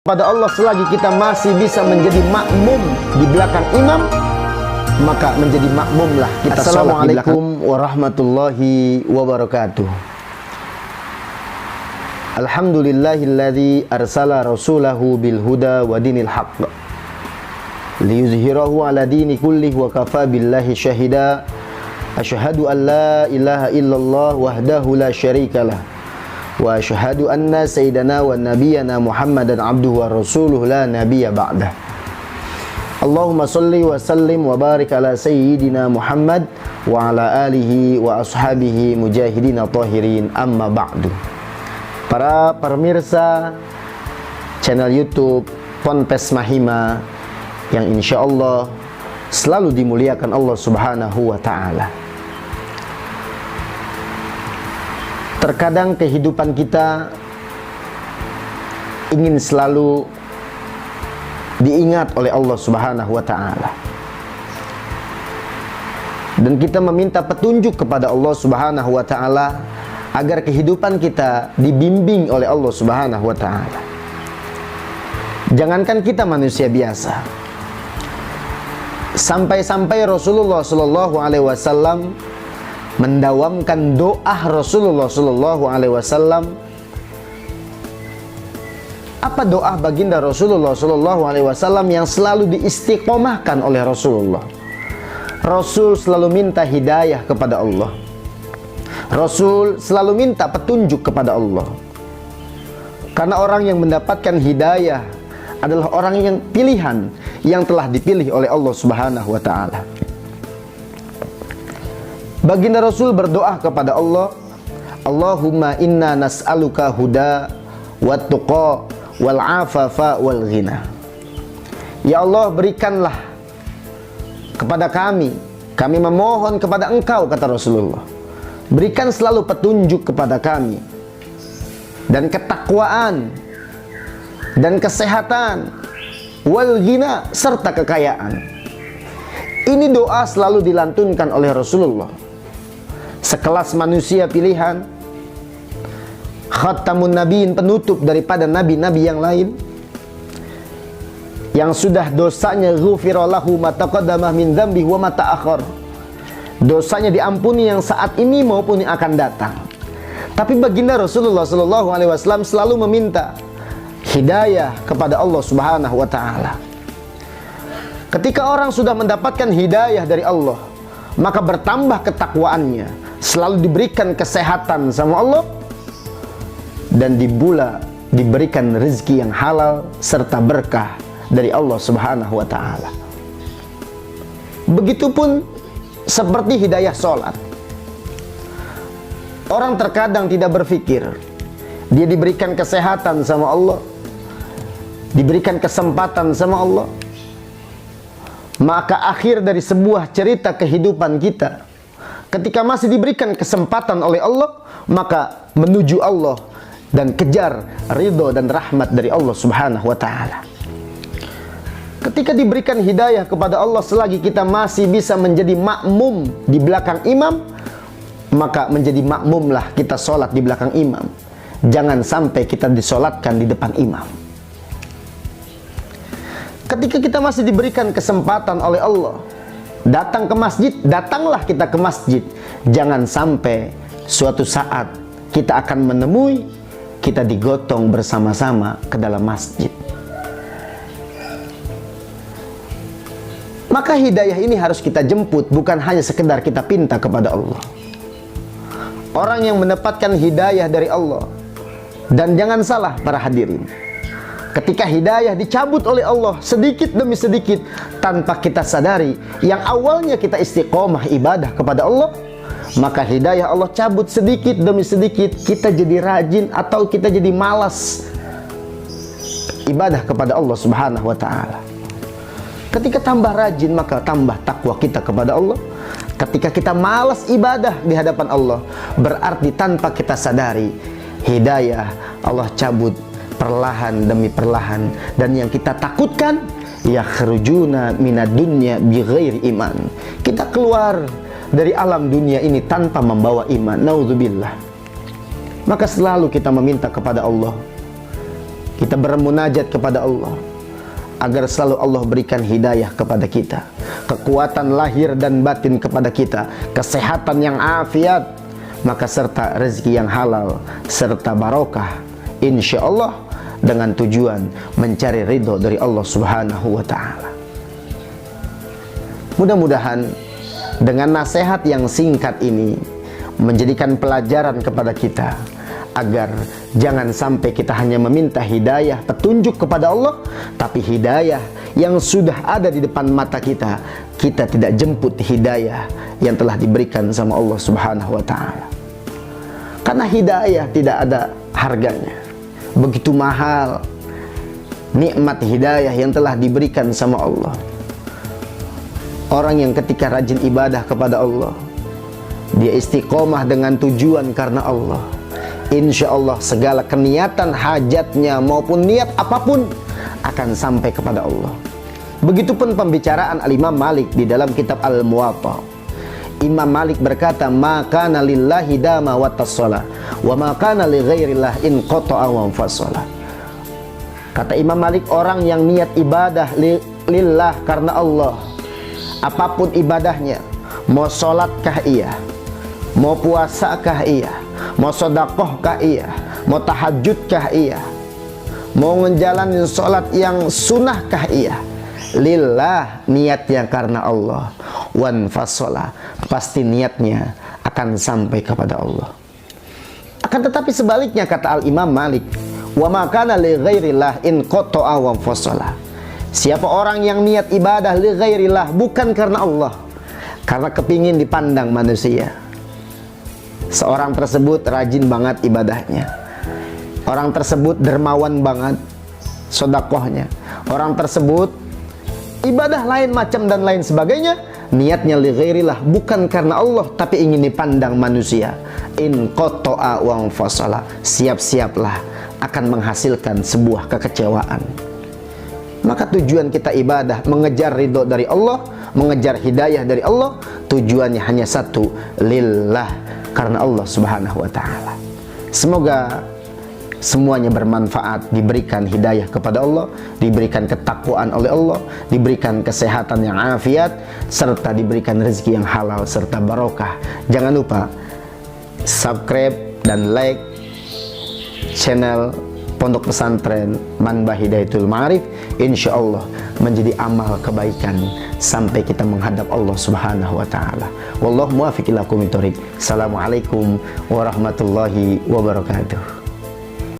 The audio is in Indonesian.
Pada Allah selagi kita masih bisa menjadi makmum di belakang imam, maka menjadi makmumlah kita. Assalamualaikum warahmatullahi wabarakatuh. Alhamdulillahilladzi arsala rasulahu bil huda wa dinil haqq liyuzhirahu ala dini kullih wa kafa billahi syahida. Asyhadu an la ilaha illallah wahdahu la syarikalah wa asyhadu anna sayyidana wa nabiyyana Muhammadan abduhu wa rasuluhu la nabiyya ba'dah. Allahumma salli wa sallim wa barik ala sayyidina Muhammad wa ala alihi wa ashabihi mujahidina tahirin, amma ba'du. Para pemirsa channel YouTube Ponpes Mahima yang insyaallah selalu dimuliakan Allah Subhanahu wa ta'ala. Terkadang kehidupan kita ingin selalu diingat oleh Allah Subhanahu wa ta'ala, dan kita meminta petunjuk kepada Allah Subhanahu wa ta'ala agar kehidupan kita dibimbing oleh Allah Subhanahu wa ta'ala. Jangankan kita manusia biasa, sampai-sampai Rasulullah Shallallahu Alaihi Wasallam mendawamkan doa Rasulullah Shallallahu Alaihi Wasallam. Apa doa baginda Rasulullah Shallallahu Alaihi Wasallam yang selalu diistiqomahkan oleh Rasulullah? Rasul selalu minta hidayah kepada Allah. Rasul selalu minta petunjuk kepada Allah. Karena orang yang mendapatkan hidayah adalah orang yang pilihan yang telah dipilih oleh Allah Subhanahu wa ta'ala. Baginda Rasul berdoa kepada Allah, Allahumma inna nas'aluka huda wat tuqa wal afafa wal ghina. Ya Allah, berikanlah kepada kami memohon kepada Engkau, kata Rasulullah, berikan selalu petunjuk kepada kami, dan ketakwaan, dan kesehatan, wal ghina, serta kekayaan. Ini doa selalu dilantunkan oleh Rasulullah, sekelas manusia pilihan, khatamun nabiin, penutup daripada nabi-nabi yang lain, yang sudah dosanya ghufira lahu ma taqaddama min dzambihi wa ma ta'akhkhar, dosanya diampuni yang saat ini maupun yang akan datang. Tapi baginda Rasulullah Shallallahu Alaihi Wasallam selalu meminta hidayah kepada Allah Subhanahu wa ta'ala. Ketika orang sudah mendapatkan hidayah dari Allah, maka bertambah ketakwaannya, selalu diberikan kesehatan sama Allah, dan diberikan rezeki yang halal serta berkah dari Allah Subhanahu wa ta'ala. Begitupun seperti hidayah sholat. Orang terkadang tidak berpikir, dia diberikan kesehatan sama Allah, diberikan kesempatan sama Allah, maka akhir dari sebuah cerita kehidupan kita, ketika masih diberikan kesempatan oleh Allah, maka menuju Allah dan kejar ridho dan rahmat dari Allah Subhanahu wa ta'ala. Ketika diberikan hidayah kepada Allah selagi kita masih bisa menjadi makmum di belakang imam, maka menjadi makmumlah kita sholat di belakang imam. Jangan sampai kita disolatkan di depan imam. Ketika kita masih diberikan kesempatan oleh Allah datang ke masjid, datanglah kita ke masjid. Jangan sampai suatu saat kita akan menemui kita digotong bersama-sama ke dalam masjid. Maka hidayah ini harus kita jemput, bukan hanya sekedar kita pinta kepada Allah. Orang yang mendapatkan hidayah dari Allah, dan jangan salah para hadirin, ketika hidayah dicabut oleh Allah sedikit demi sedikit tanpa kita sadari, yang awalnya kita istiqomah ibadah kepada Allah, maka hidayah Allah cabut sedikit demi sedikit, kita jadi rajin atau kita jadi malas ibadah kepada Allah Subhanahu wa ta'ala. Ketika tambah rajin, maka tambah takwa kita kepada Allah. Ketika kita malas ibadah di hadapan Allah, berarti tanpa kita sadari, hidayah Allah cabut perlahan demi perlahan, dan yang kita takutkan, yakhrujuna minad dunya bighairi iman, kita keluar dari alam dunia ini tanpa membawa iman. Naudzubillah. Maka selalu kita meminta kepada Allah kita bermunajat kepada Allah agar selalu Allah berikan hidayah kepada kita, kekuatan lahir dan batin kepada kita, kesehatan yang afiat, maka serta rezeki yang halal serta barokah, insya Allah, dengan tujuan mencari ridho dari Allah Subhanahu wa ta'ala. Mudah-mudahan dengan nasihat yang singkat ini menjadikan pelajaran kepada kita agar jangan sampai kita hanya meminta hidayah, petunjuk kepada Allah, tapi hidayah yang sudah ada di depan mata kita, kita tidak jemput hidayah yang telah diberikan sama Allah Subhanahu wa ta'ala. Karena hidayah tidak ada harganya, begitu mahal nikmat hidayah yang telah diberikan sama Allah. Orang yang ketika rajin ibadah kepada Allah, dia istiqomah dengan tujuan karena Allah, insya Allah segala keniatan hajatnya maupun niat apapun akan sampai kepada Allah. Begitupun pembicaraan Al-Imam Malik di dalam kitab Al-Muwatta. Imam Malik berkata, "Ma kana lillahi dama wa tassala, wa ma kana li ghairillah in qata'a wa fassala." Kata Imam Malik, orang yang niat ibadah lillah karena Allah, apapun ibadahnya, mau sholatkah iya, mau puasakah iya, mau sedekahkah iya, mau tahajudkah iya, mau ngejalanin sholat yang sunnahkah iya, lillah, niatnya karena Allah, wan fasola, pasti niatnya akan sampai kepada Allah. Akan tetapi sebaliknya, kata Al-Imam Malik, wa makana li ghairillah in qata'a wa fasola, siapa orang yang niat ibadah li ghairillah, bukan karena Allah, karena kepingin dipandang manusia, seorang tersebut rajin banget ibadahnya, orang tersebut dermawan banget sedekahnya, orang tersebut ibadah lain macam dan lain sebagainya, niatnya li ghairillah, bukan karena Allah, tapi ingin dipandang manusia, in qata'a wa fasala, siap-siaplah akan menghasilkan sebuah kekecewaan. Maka tujuan kita ibadah, mengejar ridho dari Allah, mengejar hidayah dari Allah, tujuannya hanya satu, lillah, karena Allah Subhanahu wa ta'ala. Semoga semuanya bermanfaat, diberikan hidayah kepada Allah, diberikan ketakwaan oleh Allah, diberikan kesehatan yang afiat, serta diberikan rezeki yang halal serta barokah. Jangan lupa subscribe dan like channel Pondok Pesantren Manbah Hidayatul Ma'arif, insya Allah menjadi amal kebaikan sampai kita menghadap Allah Subhanahu wa ta'ala. Wallahu muwaffiq ila aqwamit thoriq. Assalamualaikum warahmatullahi wabarakatuh.